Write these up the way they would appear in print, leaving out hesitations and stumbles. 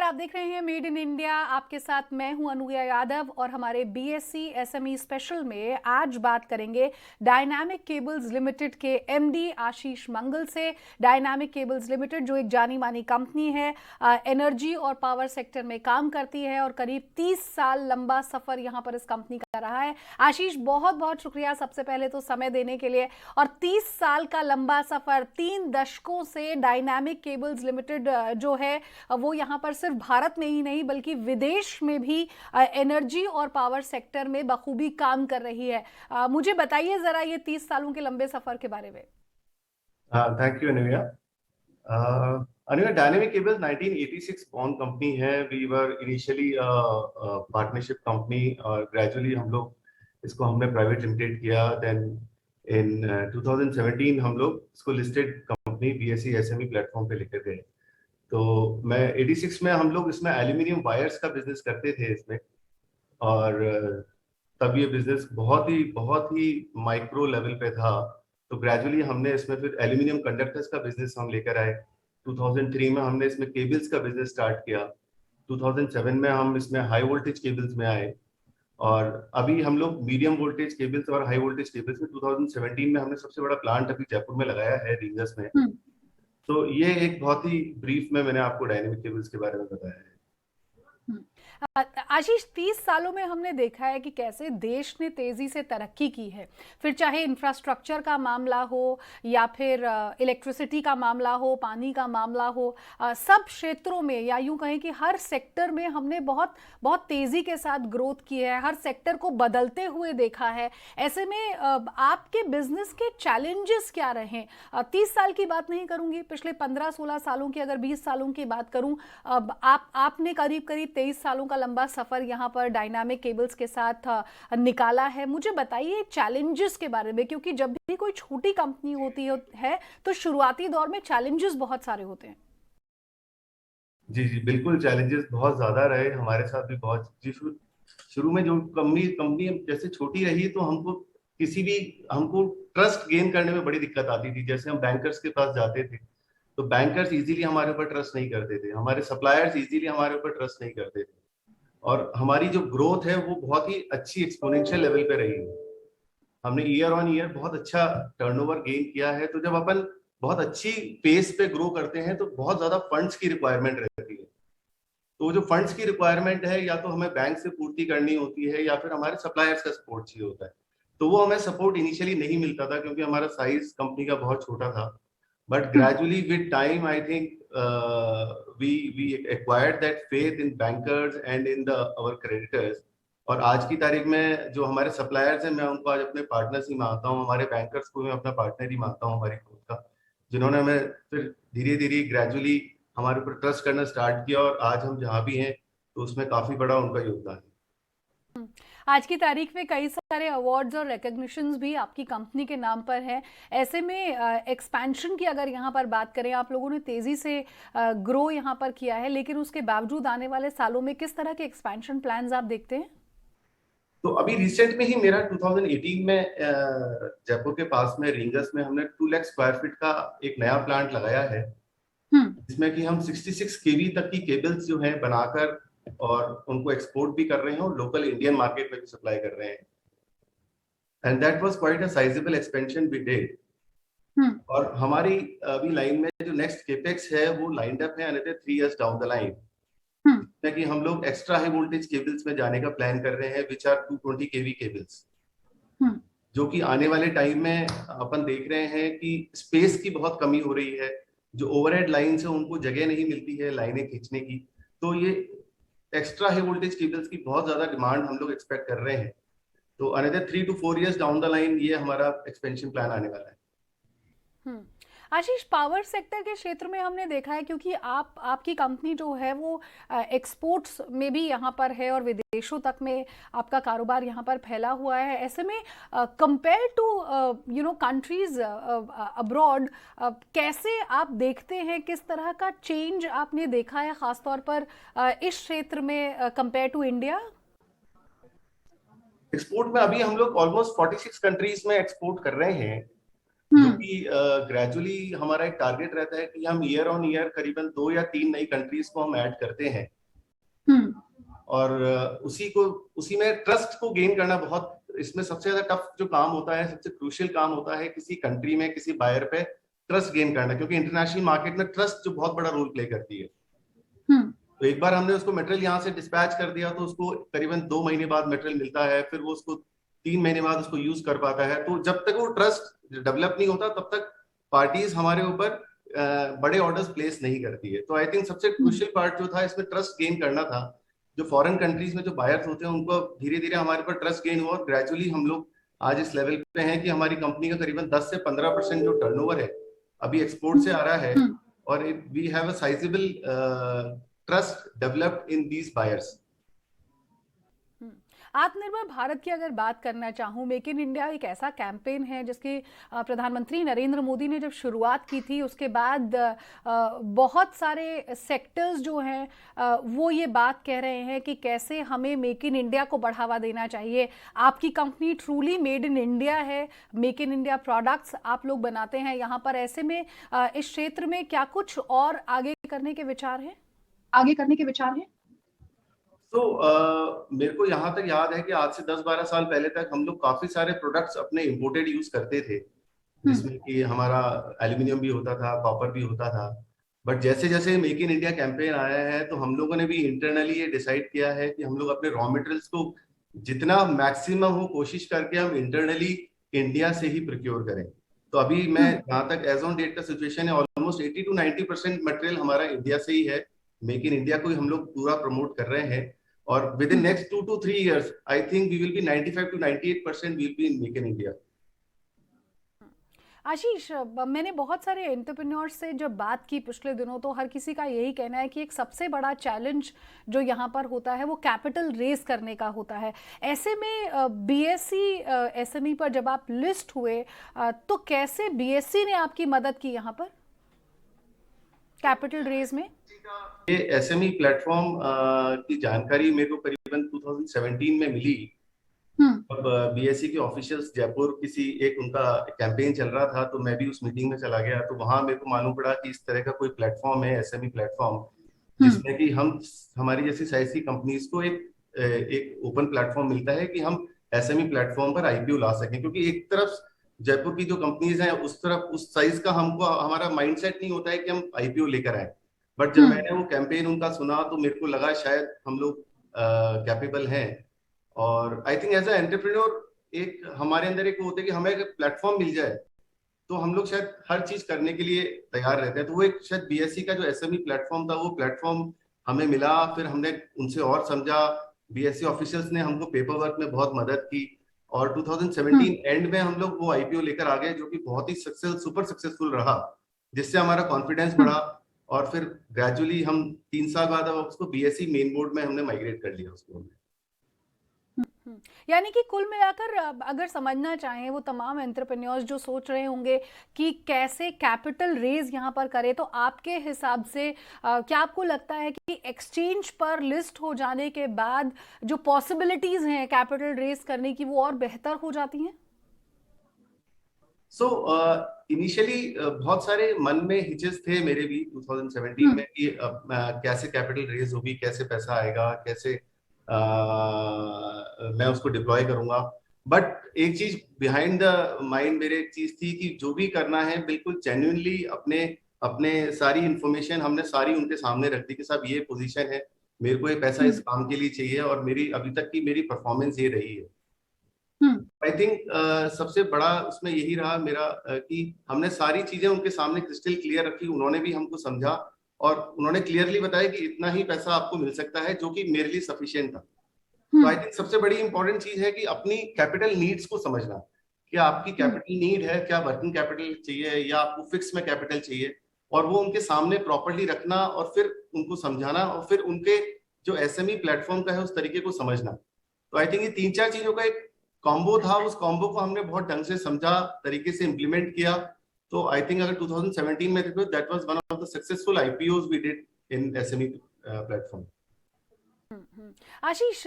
आप देख रहे हैं मेड इन इंडिया। आपके साथ मैं हूं अनुया यादव और हमारे बीएससी एसएमई स्पेशल में आज बात करेंगे डायनामिक केबल्स लिमिटेड के एमडी आशीष मंगल से। डायनामिक केबल्स लिमिटेड जो एक जानी मानी कंपनी है, एनर्जी और पावर सेक्टर में काम करती है और करीब 30 साल लंबा सफर यहां पर इस कंपनी का रहा है। आशीष, बहुत बहुत शुक्रिया सबसे पहले तो समय देने के लिए। और 30 साल का लंबा सफर, 3 दशकों से डायनामिक केबल्स लिमिटेड जो है वो यहाँ पर सिर्फ भारत में ही नहीं बल्कि विदेश में भी एनर्जी और पावर सेक्टर में बखूबी काम कर रही है। मुझे बताइए जरा ये 30 सालों के लंबे सफर के बारे में। Thank you Anuya. Anuya, dynamic cables 1986 born company है। We were initially partnership company और ग्रेजुअली हम लोग इसको हमने प्राइवेट लिमिटेड किया। देन इन 2017 हम लोग इसको listed company BSC SME platform पे लेकर गए। तो मैं 86 में हम लोग इसमें एल्यूमिनियम वायर्स का बिजनेस करते थे इसमें, और तब ये बिजनेस बहुत ही माइक्रो लेवल पे था। तो ग्रेजुअली हमने इसमें फिर एल्यूमिनियम कंडक्टर्स का बिजनेस हम लेकर आए। 2003 में हमने इसमें केबल्स का बिजनेस स्टार्ट किया। 2007 में हम इसमें हाई वोल्टेज केबल्स में आए, और अभी हम लोग मीडियम वोल्टेज केबल्स और हाई वोल्टेज केबल्स में 2017 में हमने सबसे बड़ा प्लांट अभी जयपुर में लगाया है, रींगस में। तो ये एक बहुत ही ब्रीफ में मैंने आपको डायनेमिक केबल्स के बारे में बताया है। आशीष, 30 सालों में हमने देखा है कि कैसे देश ने तेजी से तरक्की की है। फिर चाहे इंफ्रास्ट्रक्चर का मामला हो या फिर इलेक्ट्रिसिटी का मामला हो, पानी का मामला हो, सब क्षेत्रों में या यूं कहें कि हर सेक्टर में हमने बहुत बहुत तेजी के साथ ग्रोथ की है, हर सेक्टर को बदलते हुए देखा है। ऐसे में आपके बिजनेस के चैलेंजेस क्या रहे? 30 साल की बात नहीं करूंगी, पिछले 15-16 सालों की, अगर 20 सालों की बात करूं, आपने करीब करीब 23 सालों का लंबा सफर यहां पर डायनामिक केबल्स के साथ निकाला है। मुझे बताइए चैलेंजेस के बारे में, क्योंकि जब भी कोई छोटी कंपनी होती है तो शुरुआती दौर में चैलेंजेस बहुत सारे होते हैं। जी जी बिल्कुल, चैलेंजेस बहुत ज्यादा रहे हमारे साथ भी। बहुत जी, शुरू में जो कंपनी जैसे छोटी रही, तो हमको ट्रस्ट गेन करने में बड़ी दिक्कत आती थी। जैसे हम बैंकर्स के पास जाते थे तो बैंकर्स इजीली हमारे ऊपर ट्रस्ट नहीं करते थे, हमारे सप्लायर्स इजीली हमारे ऊपर ट्रस्ट नहीं करते थे, और हमारी जो ग्रोथ है वो बहुत ही अच्छी एक्सपोनेंशियल लेवल पे रही है। हमने ईयर ऑन ईयर बहुत अच्छा टर्नओवर गेन किया है। तो जब अपन बहुत अच्छी पेस पे ग्रो करते हैं तो बहुत ज्यादा फंड्स की रिक्वायरमेंट रहती है। तो जो फंड्स की रिक्वायरमेंट है, या तो हमें बैंक से पूर्ति करनी होती है या फिर हमारे सप्लायर्स का सपोर्ट चाहिए होता है। तो वो हमें सपोर्ट इनिशियली नहीं मिलता था क्योंकि हमारा साइज कंपनी का बहुत छोटा था। But gradually with time I think we acquired that faith in bankers and in the our creditors। और आज की तारीख में जो हमारे सप्लायर्स हैं, मैं उनको आज अपने पार्टनर्स ही मानता हूँ। हमारे बैंकर्स को मैं अपना पार्टनर ही मानता हूँ हमारी ग्रोथ का, जिन्होंने हमें फिर धीरे धीरे ग्रेजुअली हमारे ऊपर ट्रस्ट करना स्टार्ट किया, और आज हम जहाँ भी हैं तो उसमें काफी बड़ा उनका योगदान है। आज की तारीख में कई सारे अवार्ड्स और रिकॉग्निशंस भी आपकी कंपनी के नाम पर हैं। ऐसे में एक्सपेंशन की अगर यहाँ पर बात करें, आप लोगों ने तेजी से ग्रो यहाँ पर किया है, लेकिन उसके बावजूद आने वाले सालों में किस तरह के एक्सपेंशन प्लान्स आप देखते हैं? तो अभी रिसेंट में ही मेरा 2018 में जयपुर के पास में रींगस में हमने 2 लाख स्क्वायर फीट का एक नया प्लांट लगाया है, जिसमें कि हम 66 केवी तक की केबल्स जो हैं बनाकर और उनको एक्सपोर्ट भी कर रहे हैं और लोकल इंडियन मार्केट में भी सप्लाई कर रहे हैं। And that was quite a sizable expansion we did. और हमारी अभी लाइन में जो नेक्स्ट केपेक्स है वो लाइंड अप है another 3 years down the line, कि हम लोग एक्स्ट्रा हाई वोल्टेज केबल्स में जाने का प्लान कर रहे हैं, विच आर 220 केवी केबल्स, जो कि आने वाले टाइम में अपन देख रहे हैं कि स्पेस की बहुत कमी हो रही है। जो ओवरहेड लाइन है उनको जगह नहीं मिलती है लाइनें खींचने की। तो ये एक्स्ट्रा हाई वोल्टेज केबल्स की बहुत ज्यादा डिमांड हम लोग एक्सपेक्ट कर रहे हैं। तो another 3 to 4 years down the line ये हमारा एक्सपेंशन प्लान आने वाला है। आशीष, पावर सेक्टर के क्षेत्र में हमने देखा है, क्योंकि आपकी कंपनी जो है वो एक्सपोर्ट्स में भी यहाँ पर है और विदेशों तक में आपका कारोबार यहाँ पर फैला हुआ है। ऐसे में कंपेयर टू कंट्रीज अब्रॉड, कैसे आप देखते हैं, किस तरह का चेंज आपने देखा है खासतौर पर इस क्षेत्र में कंपेयर टू इंडिया? एक्सपोर्ट में अभी हम लोग ऑलमोस्ट 46 कंट्रीज में एक्सपोर्ट कर रहे हैं, जो कि ग्रेजुअली हमारा एक टारगेट रहता है कि हम ईयर ऑन ईयर करीबन 2 या 3 नई कंट्रीज को हम ऐड करते हैं। और उसी में ट्रस्ट को गेन करना बहुत, इसमें सबसे ज्यादा टफ जो काम होता है, सबसे क्रूशियल काम होता है किसी कंट्री में किसी बायर पे ट्रस्ट गेन करना, क्योंकि इंटरनेशनल मार्केट में ट्रस्ट जो बहुत बड़ा रोल प्ले करती है। तो एक बार हमने उसको मटेरियल यहाँ से डिस्पैच कर दिया तो उसको करीबन 2 महीने बाद मटेरियल मिलता है, फिर वो उसको 3 महीने बाद उसको यूज कर पाता है। तो जब तक वो ट्रस्ट डेवलप नहीं होता तब तक पार्टीज हमारे ऊपर बड़े ऑर्डर्स प्लेस नहीं करती है। तो आई थिंक सबसे क्रूशियल पार्ट जो था इसमें ट्रस्ट गेन करना था। जो फॉरेन कंट्रीज में जो बायर्स होते हैं उनको धीरे धीरे हमारे ऊपर ट्रस्ट गेन हुआ और ग्रेजुअली हम लोग आज इस लेवल पे हैं कि हमारी कंपनी का करीबन 10 से 15% जो टर्नओवर है अभी एक्सपोर्ट से आ रहा है, और we have a sizable trust developed in these buyers. आत्मनिर्भर भारत की अगर बात करना चाहूँ, मेक इन इंडिया एक ऐसा कैंपेन है जिसकी प्रधानमंत्री नरेंद्र मोदी ने जब शुरुआत की थी उसके बाद बहुत सारे सेक्टर्स जो हैं वो ये बात कह रहे हैं कि कैसे हमें मेक इन इंडिया को बढ़ावा देना चाहिए। आपकी company truly made in India है, मेक इन इंडिया प्रोडक्ट्स आप लोग बनाते हैं यहाँ पर। ऐसे में इस क्षेत्र में क्या कुछ और आगे करने के विचार हैं? तो मेरे को यहाँ तक याद है कि आज से 10-12 साल पहले तक हम लोग काफी सारे प्रोडक्ट्स अपने इंपोर्टेड यूज करते थे, जिसमें कि हमारा एल्यूमिनियम भी होता था, कॉपर भी होता था। बट जैसे जैसे मेक इन इंडिया कैंपेन आया है तो हम लोगों ने भी इंटरनली ये डिसाइड किया है कि हम लोग अपने रॉ मटेरियल्स को जितना मैक्सिमम हो कोशिश करके हम इंटरनली इंडिया से ही प्रोक्योर करें। तो अभी मैं जहाँ तक एज ऑन डेट का सिचुएशन है, ऑलमोस्ट 80 to 90% मटेरियल हमारा इंडिया से ही है। मेक इन इंडिया को ही हम लोग पूरा प्रमोट कर रहे हैं, और with in next 2 to 3 years I think we will be 95 to 98% will be in Make in India. Ashish, मैंने बहुत सारे एंटरप्रेन्योर्स से जब बात की पिछले दिनों तो हर किसी का यही कहना है कि एक सबसे बड़ा चैलेंज जो यहाँ पर होता है वो कैपिटल रेज करने का होता है। ऐसे में बीएसई एसएमई पर जब आप लिस्ट हुए तो कैसे बीएसई ने आपकी मदद की यहाँ पर कैपिटल रेज में? ये एसएमई प्लेटफॉर्म की जानकारी मेरे को करीबन 2017 में मिली। अब बीएसई के ऑफिशियल्स जयपुर किसी एक उनका कैंपेन चल रहा था, तो मैं भी उस मीटिंग में चला गया। तो वहां मेरे को मालूम पड़ा कि इस तरह का कोई प्लेटफॉर्म है, एसएमई प्लेटफॉर्म, जिसमें कि हम हमारी जैसी साइज की कंपनीज को एक ओपन प्लेटफॉर्म मिलता है कि हम एसएमई प्लेटफॉर्म पर आईपीओ ला सकें। क्योंकि एक तरफ जयपुर की जो कंपनीज हैं उस तरफ उस साइज का हमको हमारा माइंडसेट नहीं होता है कि हम आईपीओ लेकर आए। बट जब मैंने वो कैंपेन उनका सुना तो मेरे को लगा शायद हम लोग कैपेबल हैं। और I think as a entrepreneur एक हमारे अंदर एक होता है कि हमें अगर प्लेटफॉर्म मिल जाए तो हम लोग शायद हर चीज करने के लिए तैयार रहते हैं। तो वो एक शायद बीएसई का जो एसएमई प्लेटफॉर्म था वो प्लेटफॉर्म हमें मिला, फिर हमने उनसे और समझा। बीएसई ऑफिशियल्स ने हमको पेपर वर्क में बहुत मदद की, और 2017 एंड में हम लोग वो आईपीओ लेकर आ गए, जो कि बहुत ही सुपर सक्सेसफुल रहा, जिससे हमारा कॉन्फिडेंस बढ़ा। और फिर ग्रेजुअली हम 3 साल बाद अब उसको बीएसई मेन बोर्ड में हमने माइग्रेट कर लिया उसको। यानी कि कुल मिलाकर अगर समझना चाहें वो तमाम एंटरप्रेन्योर्स जो सोच रहे होंगे कि कैसे कैपिटल रेज यहाँ पर करें, तो आपके हिसाब से क्या आपको लगता है कि एक्सचेंज पर लिस्ट हो जाने के बाद जो पॉसिबिलिटीज हैं कैपिटल रेज करने की वो और बेहतर हो जाती हैं? सो इनिशियली बहुत सारे मन में हिचेस थे मेरे भी 2017 में कि कैसे कैपिटल रेज होगी, कैसे पैसा आएगा, कैसे मैं उसको डिप्लॉय करूंगा। बट एक चीज बिहाइंड द माइंड मेरे एक चीज थी कि जो भी करना है बिल्कुल जेन्युइनली अपने अपने सारी इंफॉर्मेशन हमने सारी उनके सामने रख दी कि साहब ये पोजीशन है, मेरे को ये पैसा इस काम के लिए चाहिए, और मेरी अभी तक की मेरी परफॉर्मेंस ये रही है। आई थिंक सबसे बड़ा उसमें यही रहा मेरा कि हमने सारी चीजें उनके सामने क्रिस्टल क्लियर रखी, उन्होंने भी हमको समझा, और उन्होंने क्लियरली बताया कि इतना ही पैसा आपको मिल सकता है, जो कि मेरे लिए सफिशिएंट था। तो आई थिंक सबसे बड़ी इंपॉर्टेंट चीज है कि अपनी कैपिटल नीड्स को समझना, कि आपकी कैपिटल नीड है, क्या वर्किंग कैपिटल चाहिए या आपको फिक्स में कैपिटल चाहिए, और वो उनके सामने प्रॉपर्ली रखना, और फिर उनको समझाना, और फिर उनके जो एसएमई प्लेटफॉर्म का है उस तरीके को समझना। तो आई थिंक ये 3-4 चीजों का एक कॉम्बो था। उस कॉम्बो को हमने बहुत ढंग से समझा, तरीके से इम्प्लीमेंट किया। तो आई थिंक अगर 2017 में देखो, that was one of the successful IPOs we did in SME platform. Ashish,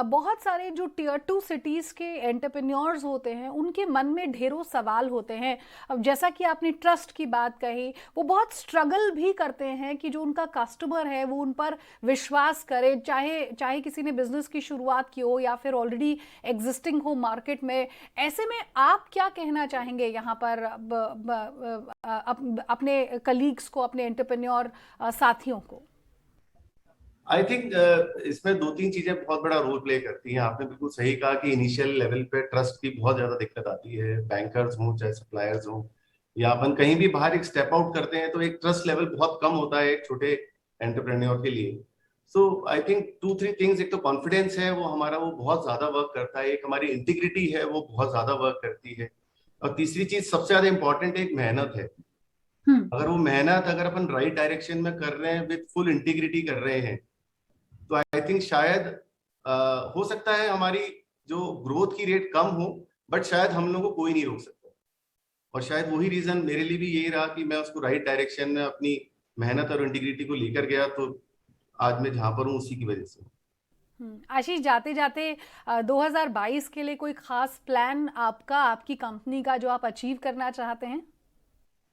बहुत सारे जो टियर 2 सिटीज़ के एंटरप्रेन्योर्स होते हैं उनके मन में ढेरों सवाल होते हैं। अब जैसा कि आपने ट्रस्ट की बात कही, वो बहुत स्ट्रगल भी करते हैं कि जो उनका कस्टमर है वो उन पर विश्वास करे, चाहे चाहे किसी ने बिजनेस की शुरुआत की हो या फिर ऑलरेडी एग्जिस्टिंग हो मार्केट में। ऐसे में आप क्या कहना चाहेंगे यहाँ पर अपने कलीग्स को, अपने एंटरप्रेन्योर साथियों को? आई थिंक इसमें दो तीन चीजें बहुत बड़ा रोल प्ले करती हैं। आपने बिल्कुल सही कहा कि इनिशियल लेवल पे ट्रस्ट की बहुत ज्यादा दिक्कत आती है, बैंकर्स हों चाहे सप्लायर्स हों, या अपन कहीं भी बाहर एक स्टेप आउट करते हैं तो एक ट्रस्ट लेवल बहुत कम होता है एक छोटे एंटरप्रेन्योर के लिए। सो आई थिंक 2-3 थिंग्स, एक तो कॉन्फिडेंस है वो हमारा, वो बहुत ज्यादा वर्क करता है। एक हमारी इंटीग्रिटी है वो बहुत ज्यादा वर्क करती है। और तीसरी चीज सबसे ज्यादा इंपॉर्टेंट एक मेहनत है। अगर वो मेहनत अगर अपन राइट डायरेक्शन में कर रहे हैं, विद फुल इंटीग्रिटी कर रहे हैं, तो आई थिंक शायद हो सकता है हमारी जो ग्रोथ की रेट कम हो, बट शायद हम लोगों को कोई नहीं रोक सकता। और शायद वही रीजन मेरे लिए भी यही रहा कि मैं उसको राइट डायरेक्शन में अपनी मेहनत और इंटीग्रिटी को लेकर गया, तो आज मैं जहां पर हूँ उसी की वजह से। आशीष, जाते जाते 2022 के लिए कोई खास प्लान आपका, आपकी कंपनी का, जो आप अचीव करना चाहते हैं?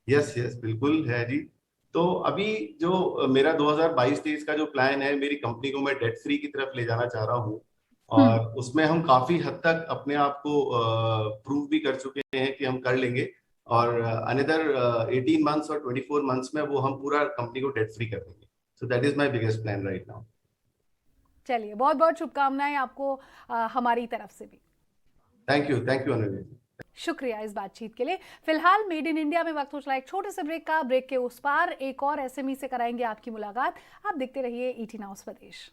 यस यस, बिल्कुल है जी। तो अभी जो मेरा 2022-23 का जो प्लान है, मेरी कंपनी को मैं डेट फ्री की तरफ ले जाना चाह रहा हूँ। और उसमें हम काफी हद तक अपने आप को प्रूव भी कर चुके हैं कि हम कर लेंगे। और अनदर 18 मंथ्स और 24 मंथ्स में वो हम पूरा कंपनी को डेट फ्री कर देंगे। So that is my biggest plan right now. चलिए, बहुत बहुत शुभकामनाएं आपको हमारी तरफ से भी। थैंक यू अनुज। शुक्रिया इस बातचीत के लिए। फिलहाल मेड इन इंडिया में वक्त हो चला एक छोटे से ब्रेक का। ब्रेक के उस पार एक और एसएमई से कराएंगे आपकी मुलाकात। आप देखते रहिए ET नाउ स्वदेश।